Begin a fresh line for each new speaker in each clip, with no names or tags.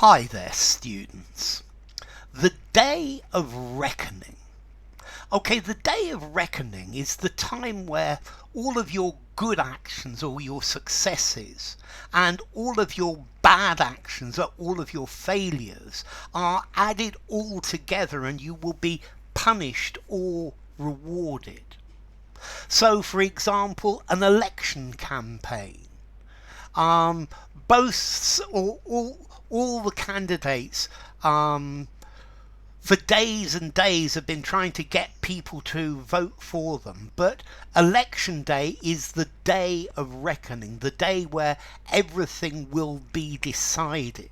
Hi there, students. The Day of Reckoning. Okay, the Day of Reckoning is the time where all of your good actions or your successes and all of your bad actions or all of your failures are added all together, and you will be punished or rewarded. So, for example, an election campaign boasts all the candidates for days and days have been trying to get people to vote for them. But election day is the day of reckoning, the day where everything will be decided.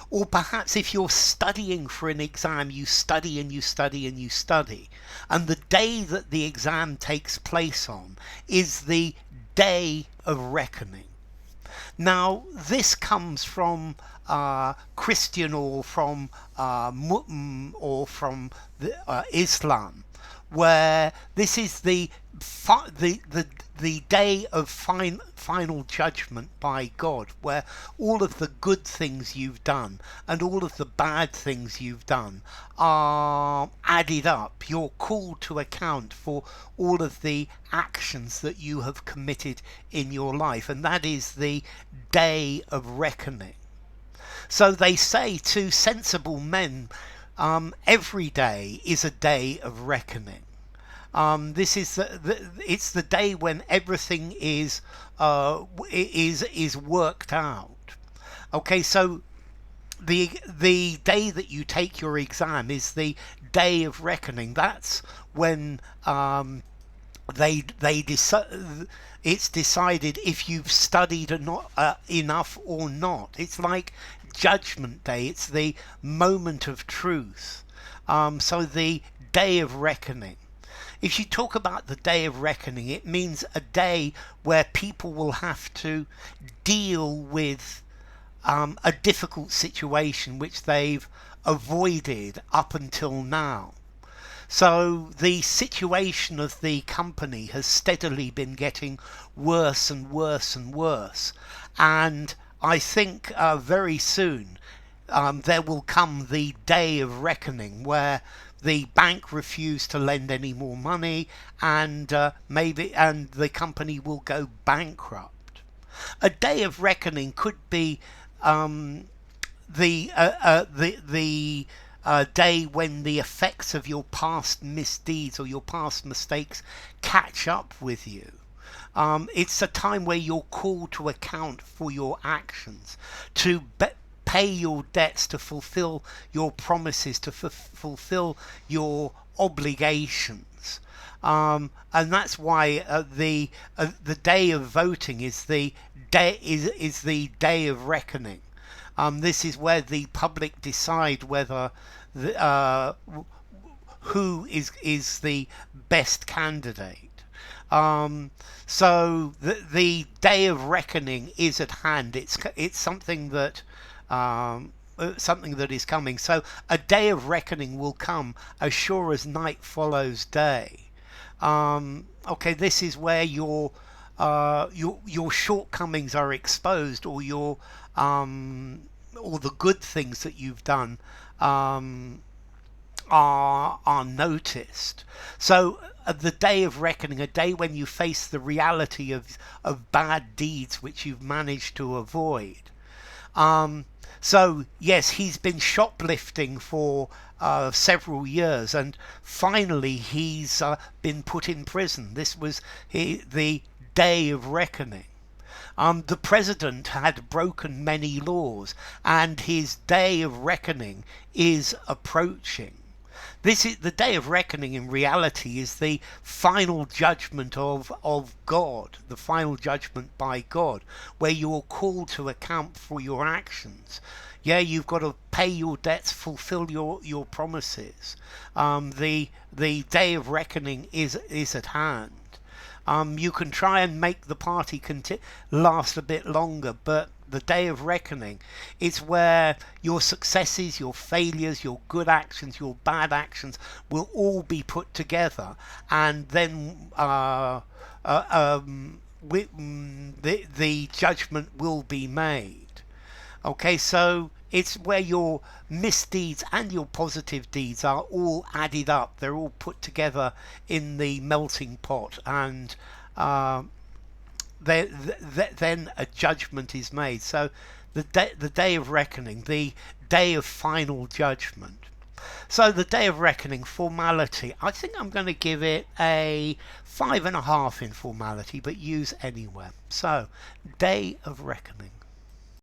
Or perhaps if you're studying for an exam, you study and you study and you study, and the day that the exam takes place on is the day of reckoning. Now, this comes from Christian or from Muslim or from Islam, where this is the day of final judgment by God, where all of the good things you've done and all of the bad things you've done are added up. You're called to account for all of the actions that you have committed in your life, and that is the day of reckoning. So they say to sensible men, every day is a day of reckoning. This is it's the day when everything is worked out. Okay, so the day that you take your exam is the day of reckoning. That's when it's decided if you've studied enough or not. It's like Judgment Day. It's the moment of truth. So the day of reckoning. If you talk about the day of reckoning, it means a day where people will have to deal with a difficult situation which they've avoided up until now. So the situation of the company has steadily been getting worse and worse and worse. And I think very soon there will come the day of reckoning where the bank refused to lend any more money, and the company will go bankrupt. A day of reckoning could be the day when the effects of your past misdeeds or your past mistakes catch up with you. It's a time where you're called to account for your actions, to pay your debts, to fulfill your promises, to fulfill your obligations. And that's why the day of voting is the day of reckoning. This is where the public decide whether who is the best candidate. So the day of reckoning is at hand. It's something that is coming. So a day of reckoning will come as sure as night follows day. Okay, this is where your shortcomings are exposed, or or the good things that you've done are noticed. So the day of reckoning, a day when you face the reality of bad deeds which you've managed to avoid. So yes, he's been shoplifting for several years, and finally he's been put in prison. This was the day of reckoning. The president had broken many laws, and his day of reckoning is approaching. This is the day of reckoning. In reality, is the final judgment of God, the final judgment by God, where you are called to account for your actions. Yeah, you've got to pay your debts, fulfill your promises. The day of reckoning is at hand. You can try and make the party last a bit longer, but the day of reckoning is where your successes, your failures, your good actions, your bad actions will all be put together, and then the judgment will be made. Okay, so It's where your misdeeds and your positive deeds are all added up. They're all put together in the melting pot, and uh, then a judgment is made. So the day of reckoning, the day of final judgment. So the day of reckoning, formality. I think I'm going to give it a 5.5 in formality, but use anywhere. So day of reckoning.